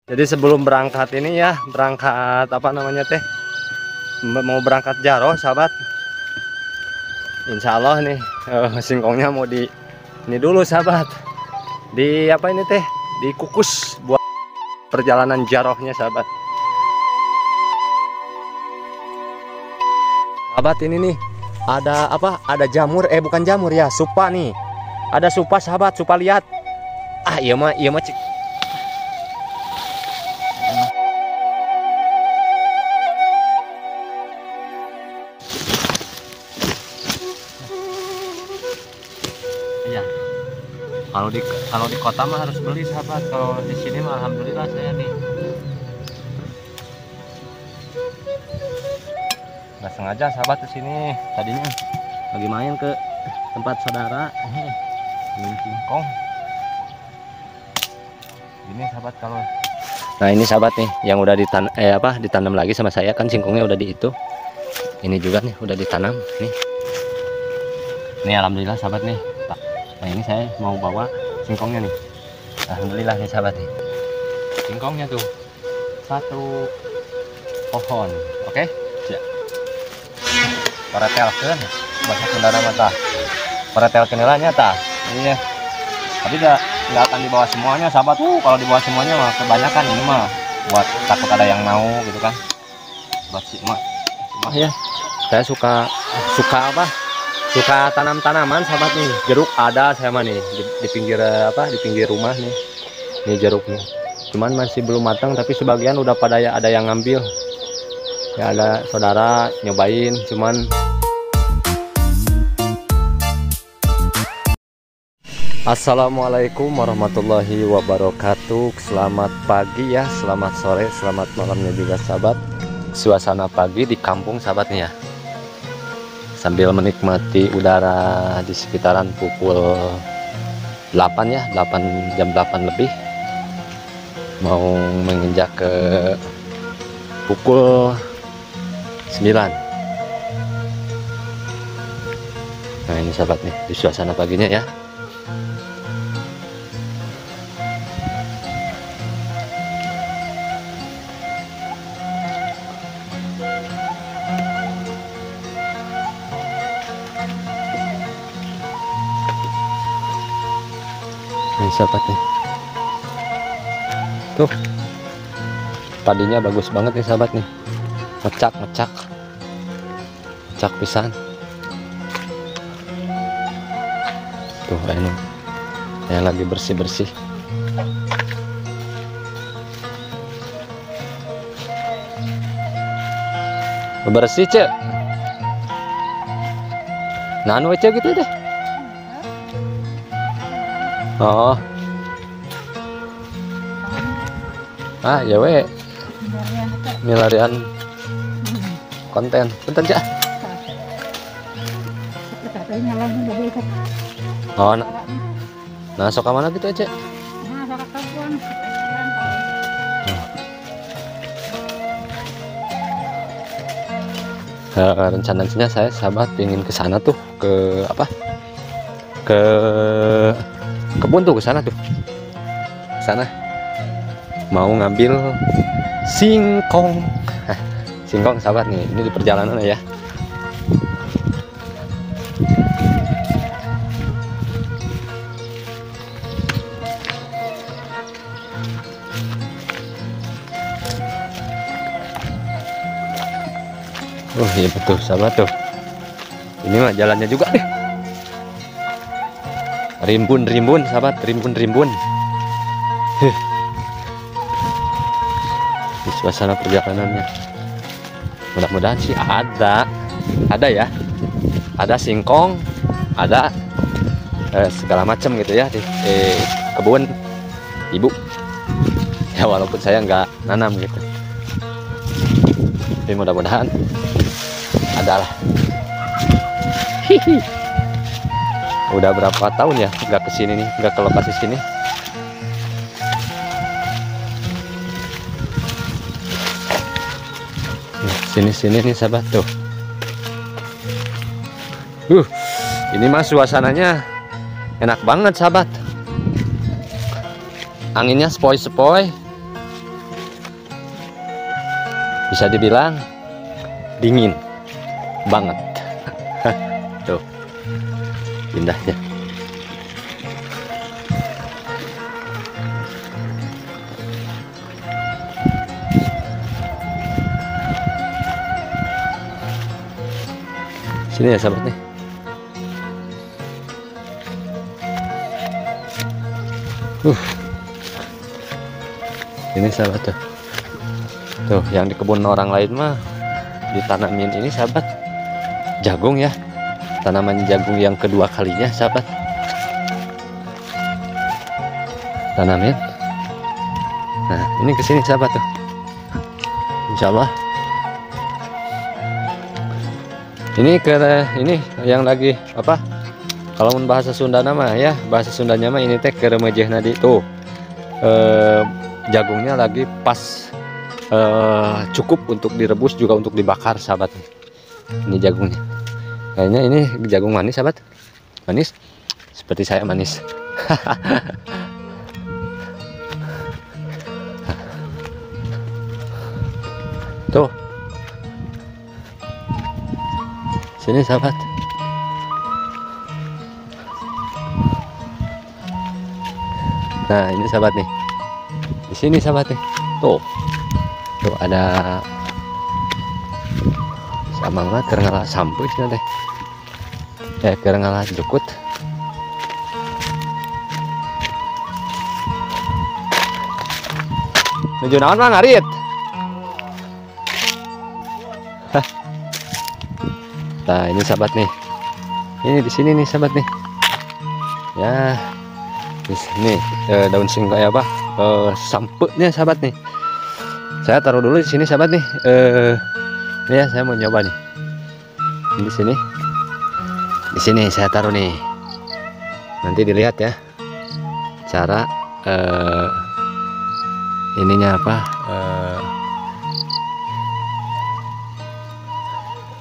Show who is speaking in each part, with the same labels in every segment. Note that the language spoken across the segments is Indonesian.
Speaker 1: Jadi sebelum berangkat ini ya, berangkat apa namanya teh, mau berangkat Jaro sahabat. Insya Allah nih singkongnya mau di ini dulu sahabat, di apa ini teh, dikukus buat perjalanan Jarohnya sahabat. Sahabat ini nih ada apa? Ada jamur, bukan jamur ya, supa nih. Ada supa sahabat, supa lihat. Ah iya mah cik. Iya. Kalau di kota mah harus beli sahabat. Kalau di sini mah alhamdulillah saya nih. Nggak sengaja sahabat ke sini. Tadinya lagi main ke tempat saudara. Ini singkong. Ini sahabat kalau. Nah ini sahabat nih yang udah ditanam lagi sama saya, kan singkongnya udah di itu. Ini juga nih udah ditanam nih. Ini alhamdulillah sahabat nih. Nah ini saya mau bawa singkongnya nih. Alhamdulillah nih sahabat nih. Singkongnya tuh satu pohon. Oke? Ya. Paretelkeun bahasa Sunda mata. Paretelkeunnya tah. Iya. Tapi nggak akan dibawa semuanya sahabat. Kalau dibawa semuanya mah kebanyakan, ini mah buat takut ada yang mau gitu kan. Buat si emak ya. Saya suka apa? Suka tanam-tanaman sahabat nih. Jeruk ada saya mah nih di pinggir di pinggir rumah nih. Ini jeruk nih. Cuman masih belum matang tapi sebagian udah pada ada yang ngambil. Ya ada saudara nyobain cuman. Assalamualaikum warahmatullahi wabarakatuh. Selamat pagi ya, selamat sore, selamat malamnya juga sahabat. Suasana pagi di kampung sahabat nih ya. Sambil menikmati udara di sekitaran pukul 8 ya, jam 8 lebih. Mau menginjak ke pukul 9. Nah ini sahabat nih, di suasana paginya ya. Ini sahabat nih. Tuh. Padinya bagus banget nih sahabat nih. Ngecak pisan. Tuh ini saya lagi bersih-bersih. Bersih cek. Nah anu cek gitu deh. Oh. Ya we. Milarian konten. Bentar aja. Oh, nah sok mana gitu aja. Rencananya saya sahabat ingin ke sana tuh, ke apa? Ke kebun tuh, ke sana tuh. Sana mau ngambil singkong. Singkong sahabat nih, ini di perjalanan ya. Oh iya betul sahabat tuh. Ini mah jalannya juga deh. Rimbun sahabat, rimbun. Di suasana perjalanannya. Mudah-mudahan sih ada ya. Ada singkong, ada segala macam gitu ya di kebun ibu. Ya walaupun saya nggak nanam gitu. Tapi mudah-mudahan adalah. Udah berapa tahun ya nggak kesini nih, nggak ke lokasi sini. Sini nih sahabat tuh. Ini mah suasananya enak banget sahabat. Anginnya sepoi-sepoi.
Speaker 2: bisa dibilang dingin banget. Tuh indahnya. Sini ya sahabat nih. Ini sahabat tuh. Tuh yang di kebun orang lain mah ditanamin ini sahabat jagung ya. Tanaman jagung yang kedua kalinya sahabat. Tanamin. Nah, ini kesini sahabat tuh. Insya Allah. Ini ini yang lagi apa? Kalau bahasa Sunda nama ya, bahasa Sundanya mah ini teh keremejeh nadi tuh. Jagungnya lagi pas cukup untuk direbus juga untuk dibakar sahabat. Ini jagungnya. Kayaknya ini jagung manis sahabat. Manis. Seperti saya manis. Tuh. Sini sahabat. Nah ini sahabat nih. Di sini sahabat nih. Tuh ada samangga kerengala sampai sini deh. Ya kerengala jukut. Menuju naon mah ngarit. Nah ini sahabat nih. Ini di sini nih sahabat nih. Ya di sini daun singkong kayak apa? Sampenya sahabat nih. Saya taruh dulu di sini sahabat nih. Ini ya saya mau nyoba nih. Di sini. Di sini saya taruh nih. Nanti dilihat ya. Cara ininya apa?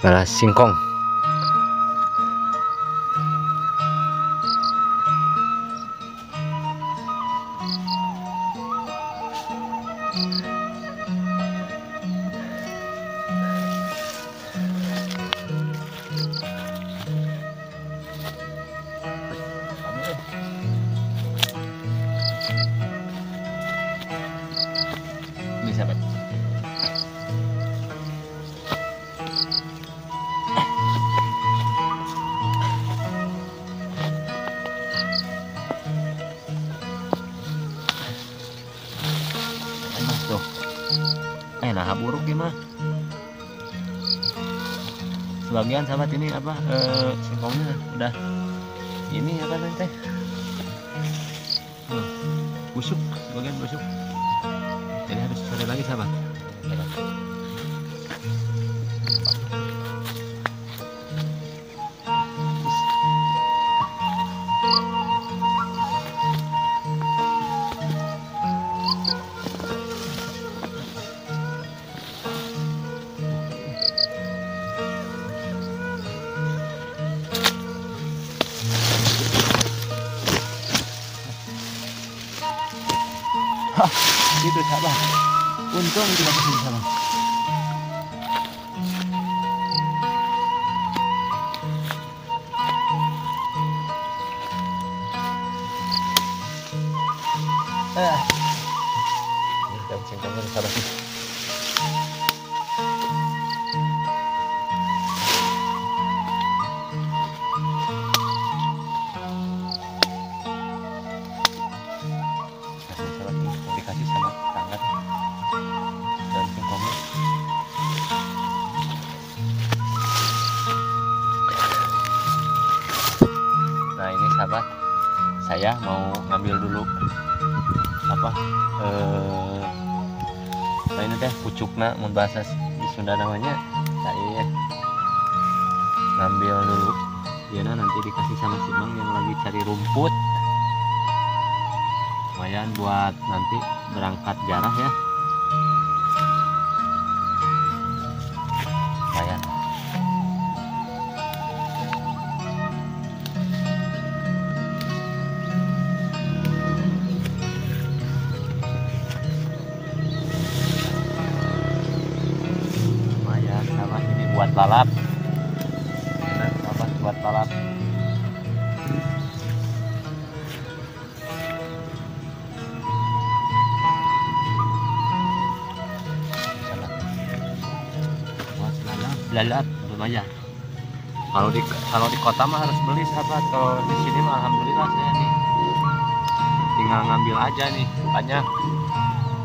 Speaker 2: Malah singkong. Ini sahabat. Tuh. Nah buruk gimana? Sebagian sahabat ini apa singkongnya udah ini apa nanti? Busuk, sebagian busuk. Jadi harus cari lagi sahabat. Gitu sahabat. Untung tidak kesini sahabat. Ini daun singkongnya sahabat nih. Dikasih sama tetangga dan singkongnya. Nah ini sahabat, saya mau ngambil dulu apa ini teh pucukna mun bahasa di Sunda namanya. Saya ngambil dulu ya, nanti dikasih sama si Bang yang lagi cari rumput. Lumayan buat nanti berangkat jarah ya. Lumayan.
Speaker 1: lalap. Nah, sahabat, buat lalap. Lalap lumayan. Kalau di kota mah harus beli sahabat. Kalau di sini mah alhamdulillah saya nih tinggal ngambil aja nih, banyak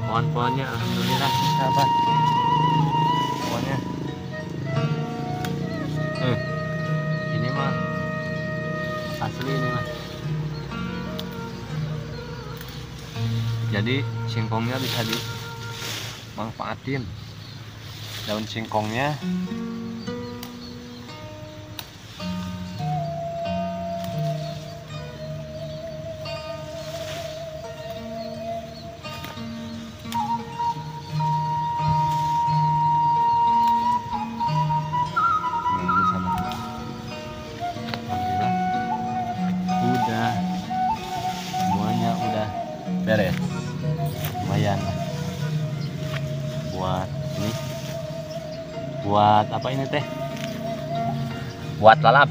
Speaker 1: pohon-pohonnya alhamdulillah sahabat. Pohonnya ini mah asli ini mah. Jadi singkongnya bisa dimanfaatin, daun singkongnya. Udah semuanya udah beres, lumayan buat ini, buat apa ini teh, buat lalap.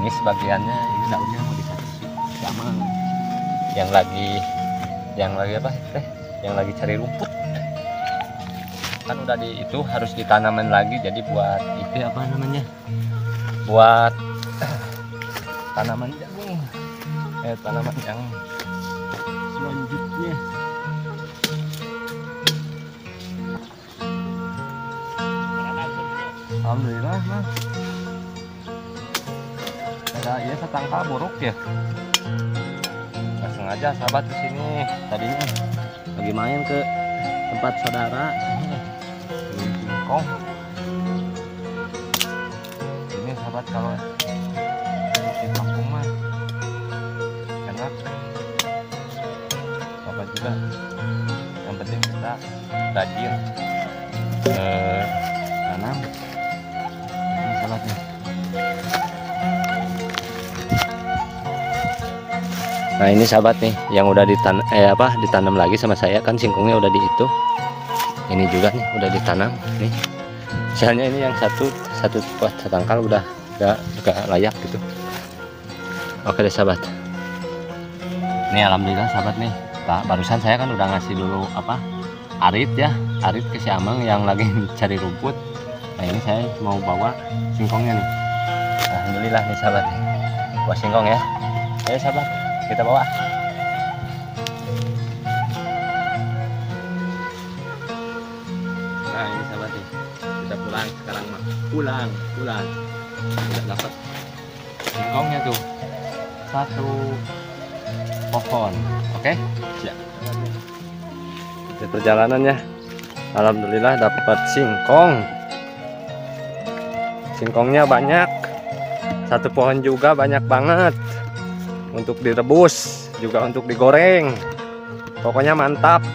Speaker 1: Ini sebagiannya, ini daunnya mau dikasih sama yang lagi apa teh, yang lagi cari rumput kan udah itu harus ditanaman lagi. Jadi buat itu apa namanya, buat tanaman jagung, tanaman yang selanjutnya. Alhamdulillah mah ada ya setangkal buruk ya. Nggak sengaja sahabat kesini, tadinya lagi main ke tempat saudara singkong. Ini sahabat kalau di kampung mah enak apa juga, yang penting kita rajin tanam. Ini sahabatnya. Nah ini sahabat nih yang udah ditanam lagi sama saya, kan singkongnya udah itu. Ini juga nih udah ditanam nih. Misalnya ini yang satu setangkal udah gak layak gitu. Oke deh sahabat. Nih alhamdulillah sahabat nih. Barusan saya kan udah ngasih dulu arit ya, arit ke si Amang yang lagi cari rumput. Nah ini saya mau bawa singkongnya nih. Alhamdulillah nih sahabat. Bawa singkong ya. Ayo sahabat, kita bawa. Nah ini sahabat nih, kita pulang sekarang mah. Pulang. Udah dapat singkongnya tuh. Satu pohon. Oke? Ya. Di perjalanannya alhamdulillah dapat singkong. Singkongnya banyak. Satu pohon juga banyak banget. Untuk direbus, juga untuk digoreng. Pokoknya mantap.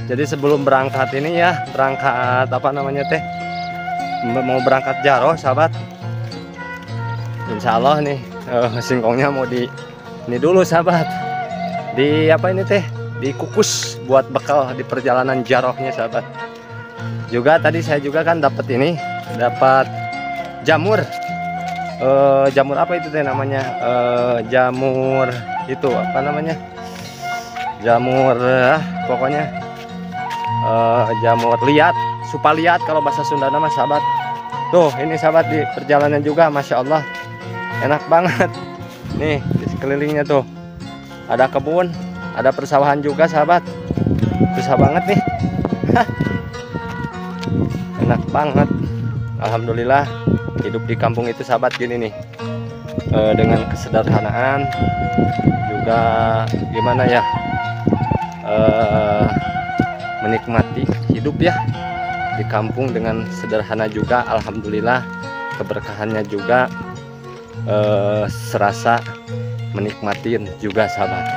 Speaker 1: Jadi sebelum berangkat ini ya, berangkat mau berangkat Jaro sahabat. Insya Allah nih singkongnya mau ini dulu sahabat, dikukus buat bekal di perjalanan Jarohnya sahabat. Juga tadi saya juga kan dapat jamur. Jamur apa itu teh namanya? Jamur itu apa namanya? Jamur pokoknya jamur liat, supa liat kalau bahasa Sunda nama sahabat. Tuh ini sahabat di perjalanan juga masya Allah enak banget. Nih di sekelilingnya tuh ada kebun, ada persawahan juga sahabat. Susah banget nih. Enak banget. Alhamdulillah hidup di kampung itu sahabat gini nih, dengan kesederhanaan juga gimana ya, menikmati hidup ya di kampung dengan sederhana juga. Alhamdulillah keberkahannya juga serasa menikmatin juga sahabat.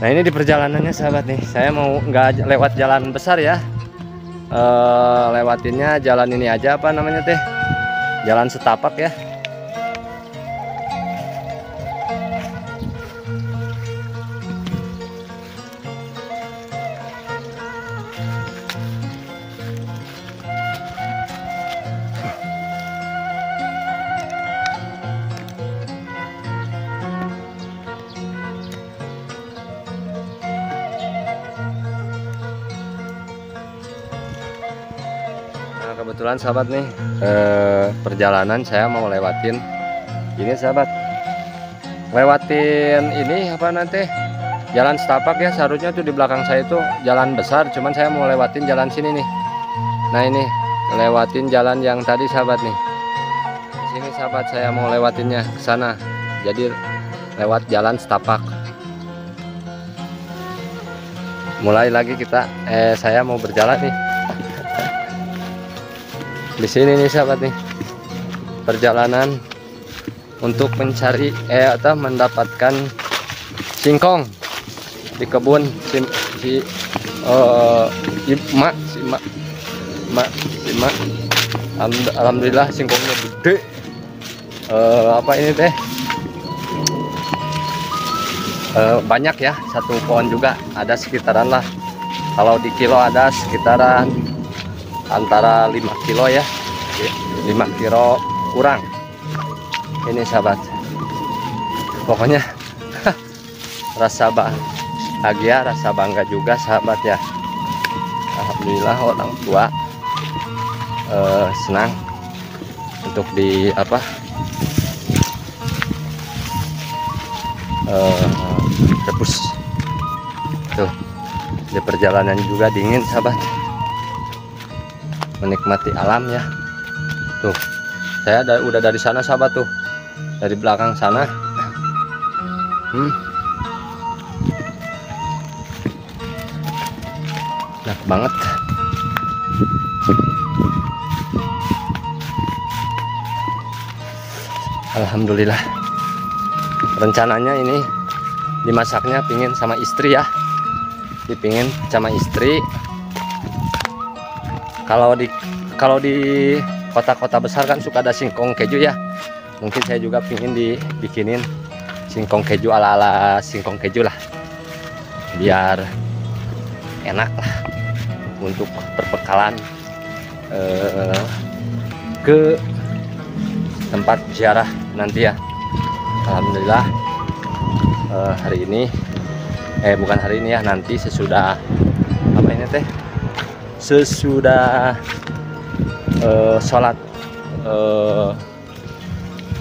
Speaker 1: Nah ini di perjalanannya sahabat nih, saya mau nggak lewat jalan besar ya, lewatinnya jalan ini aja jalan setapak ya.
Speaker 2: kebetulan sahabat nih, perjalanan saya mau lewatin ini sahabat, lewatin ini apa nanti jalan setapak ya. Seharusnya tuh di belakang saya itu jalan besar, cuman saya mau lewatin jalan sini nih. Nah ini lewatin jalan yang tadi sahabat nih, di sini sahabat saya mau lewatinnya ke sana, jadi lewat jalan setapak. Mulai lagi kita saya mau berjalan nih di sini nih sahabat nih, perjalanan untuk mencari atau mendapatkan singkong di kebun si mak. Alhamdulillah singkongnya gede. Apa ini teh, banyak ya, satu pohon juga ada sekitaran lah, kalau di kilo ada sekitaran antara 5 kilo ya, 5 kilo kurang ini sahabat. Pokoknya rasa bahagia, rasa bangga juga sahabat ya. Alhamdulillah orang tua senang untuk di apa rebus tuh. Di perjalanan juga dingin sahabat, menikmati alam ya. Tuh saya udah dari sana sahabat tuh, dari belakang sana. Enak banget. Alhamdulillah. Rencananya ini dimasaknya pingin sama istri ya, dipingin sama istri. Kalau di kota-kota besar kan suka ada singkong keju ya, mungkin saya juga pingin dibikinin singkong keju ala-ala singkong keju lah, biar enak lah untuk perbekalan ke tempat ziarah nanti ya. Alhamdulillah hari ini bukan hari ini ya, nanti sesudah apa ini teh, sesudah sholat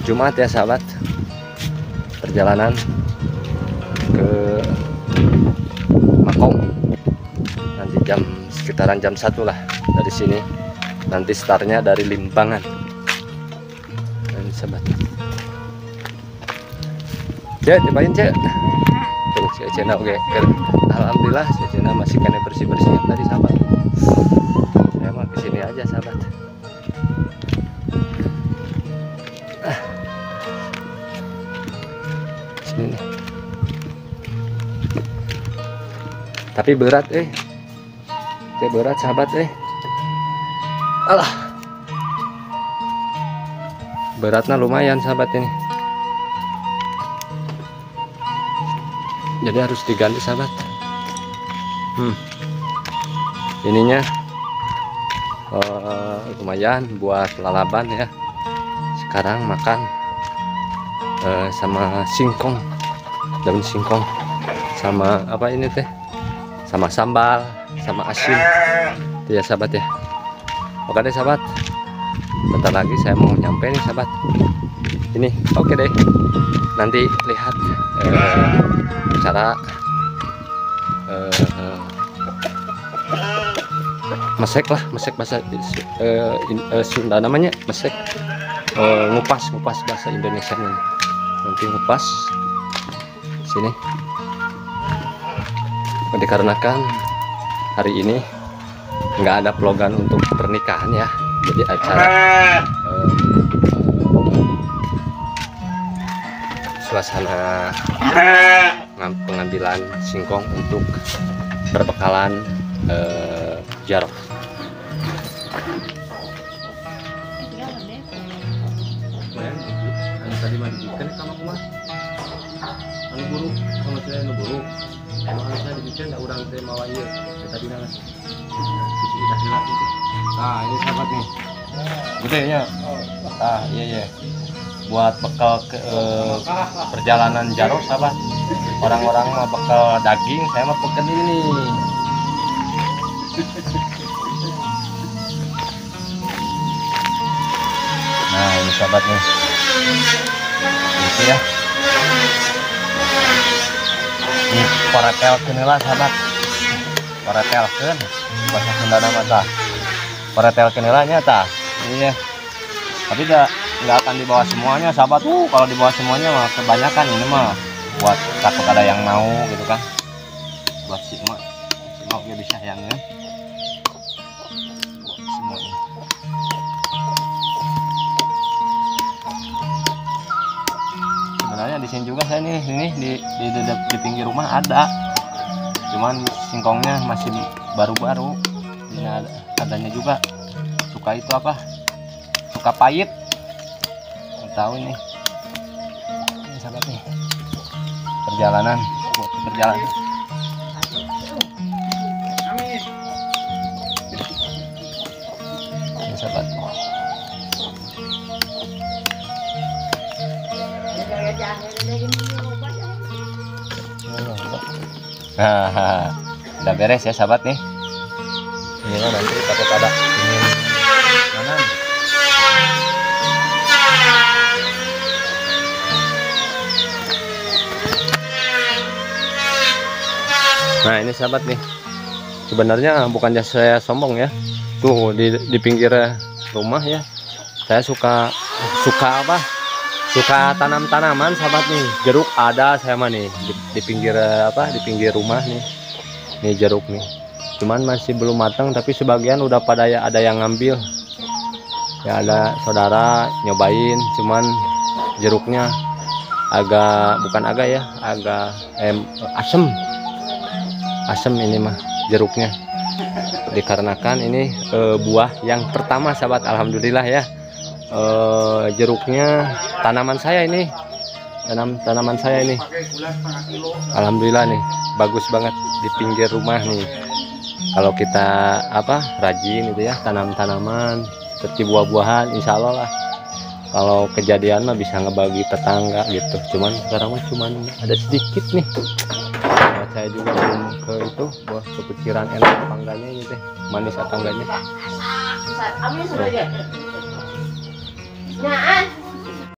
Speaker 2: Jumat ya sahabat, perjalanan ke Makong nanti sekitaran jam 1 lah dari sini. Nanti startnya dari Limbangan dan sahabat. Cek dipain cek tuh si Cina. Oke, alhamdulillah si Cina masih kena bersih-bersih tadi sahabat. Saya mah kesini aja sahabat. Sini nih. Tapi berat berat sahabat alah, beratnya lumayan sahabat ini, jadi harus diganti sahabat. Ininya lumayan buat lalaban ya. Sekarang makan sama singkong, daun singkong, sama apa ini teh, sama sambal, sama asin itu ya sahabat ya. Oke deh sahabat, bentar lagi saya mau nyampe nih sahabat. Ini oke deh, nanti lihat cara mesek lah, mesek bahasa Sunda namanya mesek, ngupas bahasa Indonesia nya. Nanti ngupas sini, dikarenakan hari ini nggak ada vlogan untuk pernikahan ya, jadi acara suasana pengambilan singkong untuk berbekalan jarok. Tadi mah dibikin sama kumas, anu buruk, sama saya anu buruk. Kalau saya dibikin nggak urang teh mawa ieu, tadi nang udah hilang itu. Nah ini sahabat nih, gede ya. Ah iya, buat bekal ke perjalanan jarok sahabat. Orang-orang mah bekal daging, saya mah peken ini.
Speaker 1: sahabat nih gitu ya. Ini koretelkeun heula sahabat, koretelkeun bahasa Sunda nama tah koretelkeun heula nya tah. Iya, tapi nggak akan dibawa semuanya sahabat. Kalau dibawa semuanya mah kebanyakan, ini mah buat takut ada yang mau gitu kan, buat si emak dia bisa yang ya semuanya. Sebenarnya di sini juga saya nih di pinggir rumah ada, cuman singkongnya masih baru-baru. Ini adanya juga suka itu apa, suka pahit, nggak tahu ini sahabat nih. Perjalanan buat perjalanan ini sahabat. Nah, udah beres ya sahabat nih. Ini kan nanti takut ada ingin mana. Nah ini sahabat nih, sebenarnya bukannya saya sombong ya, tuh di pinggir rumah ya, saya suka apa, suka tanam-tanaman sahabat nih. Jeruk ada saya mah nih di pinggir apa, di pinggir rumah nih jeruk nih, cuman masih belum matang, tapi sebagian udah pada ada yang ngambil ya. Ada saudara nyobain, cuman jeruknya agak asem ini mah jeruknya, dikarenakan ini buah yang pertama sahabat. Alhamdulillah ya, jeruknya tanaman saya ini, tanaman saya ini, alhamdulillah nih bagus banget di pinggir rumah nih. Kalau kita apa rajin itu ya, tanam-tanaman seperti buah-buahan, insya Allah lah kalau kejadian mah bisa ngebagi tetangga gitu. Cuman sekarang mah cuman ada sedikit nih. Saya juga belum ke itu, buah kepikiran enak apa enggaknya ini teh, manis atau enggaknya.